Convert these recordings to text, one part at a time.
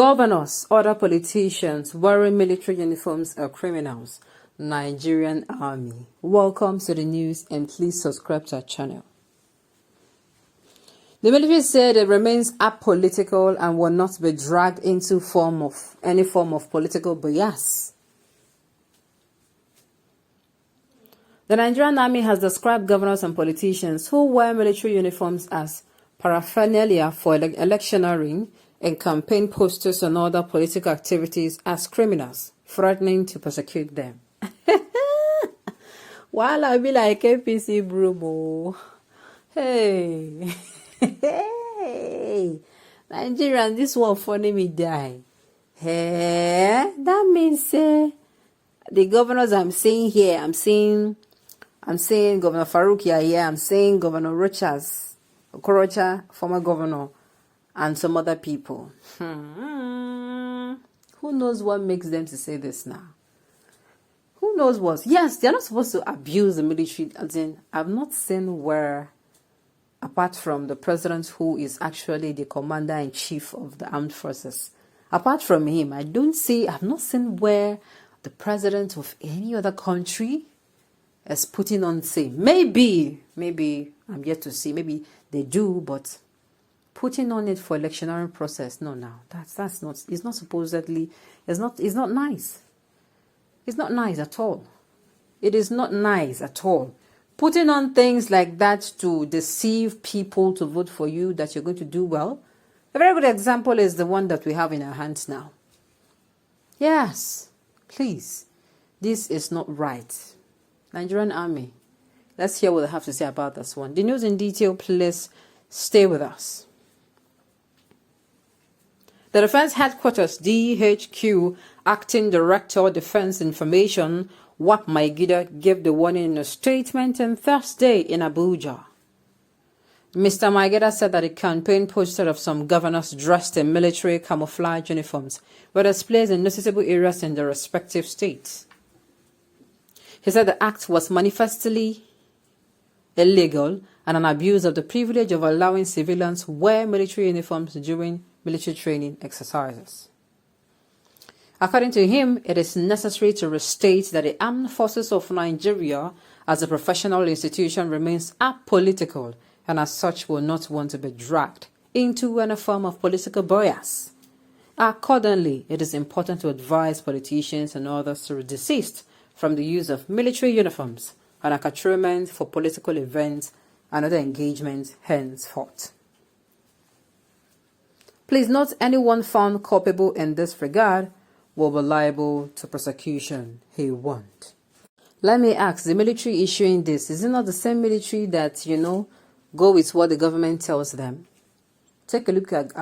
Governors, other politicians wearing military uniforms are criminals. Nigerian Army. Welcome to the news and please subscribe to our channel. The military said it remains apolitical and will not be dragged into any form of political bias. The Nigerian Army has described governors and politicians who wear military uniforms as paraphernalia for electioneering and campaign posters and other political activities as criminals, threatening to persecute them. While I be like APC Brumo. Hey. Hey. Nigerian, this one funny me die. Hey. That means the governors I'm seeing here, I'm seeing Governor Farouk here, I'm seeing Governor Rochas, Okorocha, former governor, and some other people. Who knows what makes them to say this now? Who knows what? Yes, they're not supposed to abuse the military. As in, I've not seen where, apart from the president who is actually the commander-in-chief of the armed forces, apart from him, I've not seen where the president of any other country is putting on, say, maybe, I'm yet to see, maybe they do, but putting on it for electioneering process, no, that's not, it's not supposedly, it's not nice. It's not nice at all. It is not nice at all. Putting on things like that to deceive people to vote for you that you're going to do well. A very good example is the one that we have in our hands now. Yes, please. This is not right. Nigerian Army. Let's hear what I have to say about this one. The news in detail, please stay with us. The Defense Headquarters, DHQ, Acting Director, Defense Information, Wap Maigida, gave the warning in a statement on Thursday in Abuja. Mr. Maigida said that a campaign poster of some governors dressed in military camouflage uniforms were displayed in noticeable areas in their respective states. He said the act was manifestly illegal and an abuse of the privilege of allowing civilians wear military uniforms during military training exercises. According to him, it is necessary to restate that the Armed Forces of Nigeria as a professional institution remains apolitical and as such will not want to be dragged into any form of political bias. Accordingly, it is important to advise politicians and others to desist from the use of military uniforms and accoutrement for political events and other engagements henceforth. Please note anyone found culpable in this regard will be liable to prosecution, he warned. Let me ask, the military issuing this, is it not the same military that, go with what the government tells them? Take a look at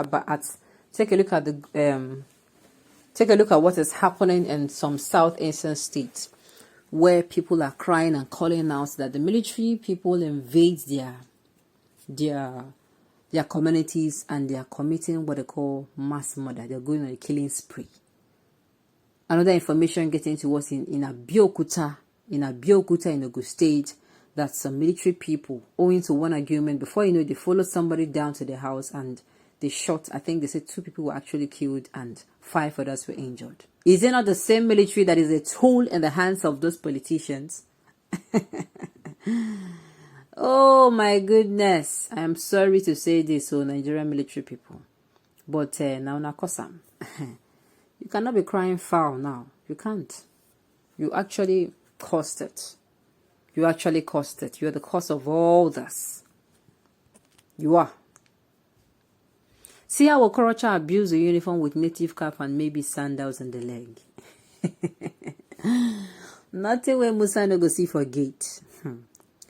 what is happening in some southeastern states where people are crying and calling out that the military people invade their communities and they are committing what they call mass murder. They're going on a killing spree. Another information getting to us in Abeokuta, in Ogun State, that some military people, owing to one argument, before you know, they followed somebody down to their house and they shot. I think they said 2 people were actually killed and 5 others were injured. Is it not the same military that is a tool in the hands of those politicians? Oh my goodness. I am sorry to say this, Nigerian military people. But now Nakosam. You cannot be crying foul now. You can't. You actually caused it. You actually caused it. You are the cause of all this. You are. See how Okorocha abused the uniform with native cap and maybe sandals in the leg. Nothing where Musa no go see for gate.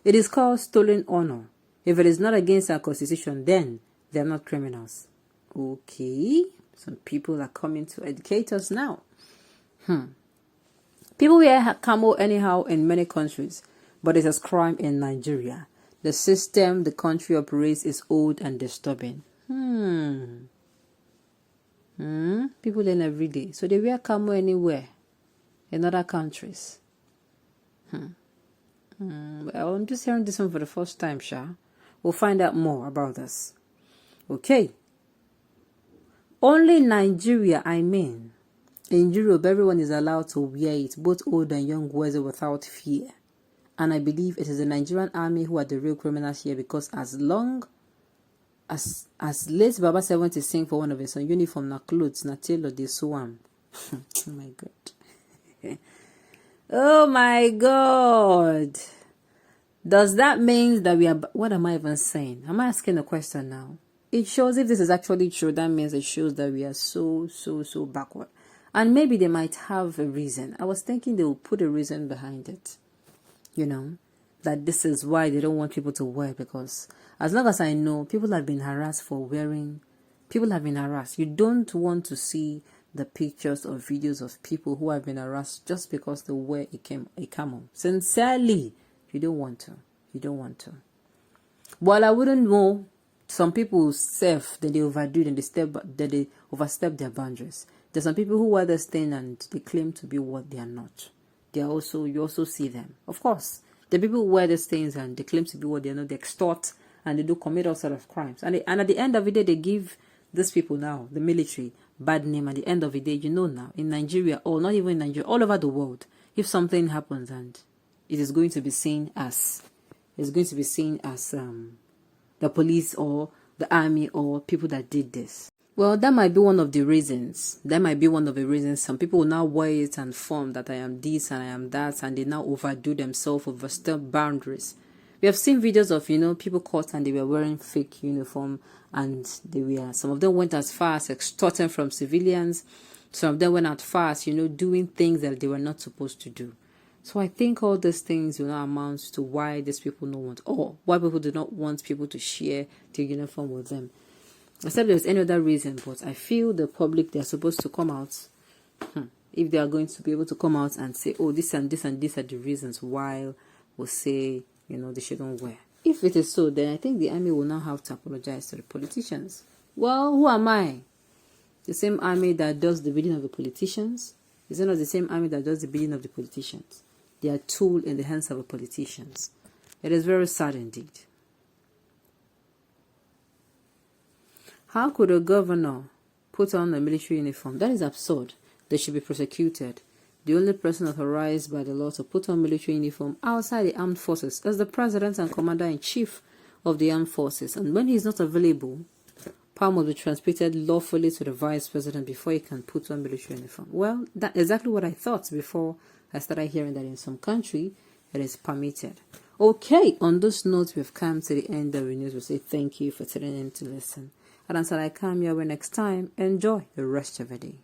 It is called stolen honor. If it is not against our constitution, then they are not criminals. Okay. Some people are coming to educate us now. People wear camo anyhow in many countries, but it is crime in Nigeria. The system the country operates is old and disturbing. People learn every day. So they wear camo anywhere in other countries. Well, I'm just hearing this one for the first time, Sha. We'll find out more about this. Okay. Only in Nigeria, I mean. In Europe, everyone is allowed to wear it, both old and young wears it without fear. And I believe it is the Nigerian army who are the real criminals here, because as long as late Baba 70 sing for one of his own uniform, na clothes, na tailor, they sew am. Oh my God. Oh my God. Does that mean that we are... What am I even saying? Am I asking a question now? It shows, if this is actually true, that means it shows that we are so backward. And maybe they might have a reason. I was thinking they will put a reason behind it. You know, that this is why they don't want people to wear, because as long as I know, people have been harassed for wearing. People have been harassed. You don't want to see the pictures or videos of people who have been harassed just because they wear a camel. Sincerely, you don't want to. You don't want to. Well, I wouldn't know. Some people self, then they overdo, then they overstep their boundaries. There's some people who wear this thing and they claim to be what they are not. You also see them. Of course, the people who wear these things and they claim to be what they are not, they extort and they do commit all sort of crimes. And at the end of the day, they give these people now, the military, bad name. At the end of the day, you know now, in Nigeria, or not even in Nigeria, all over the world, if something happens and it is going to be seen as, the police or the army or people that did this. Well, that might be one of the reasons. Some people will now wear it and form that I am this and I am that, and they now overdo themselves, overstep boundaries. We have seen videos of, people caught and they were wearing fake uniform, and some of them went as far as extorting from civilians. Some of them went as far as, doing things that they were not supposed to do. So I think all these things will now amount to why these people don't want, or why people do not want people to share the uniform with them. Except there's any other reason, but I feel the public, they're supposed to come out, if they are going to be able to come out and say, oh, this and this and these are the reasons why we'll say, they shouldn't wear. If it is so, then I think the army will now have to apologize to the politicians. Well, who am I? The same army that does the bidding of the politicians? Is it not the same army that does the bidding of the politicians? They are a tool in the hands of the politicians. It is very sad indeed. How could a governor put on a military uniform? That is absurd. They should be prosecuted. The only person authorized by the law to put on military uniform outside the armed forces is the president and commander-in-chief of the armed forces. And when he is not available, power must be transmitted lawfully to the vice president before he can put on military uniform. Well, that's exactly what I thought before I started hearing that in some country it is permitted. Okay, on this note, we've come to the end of the news. We say thank you for tuning in to listen. And until I come your way next time, enjoy the rest of the day.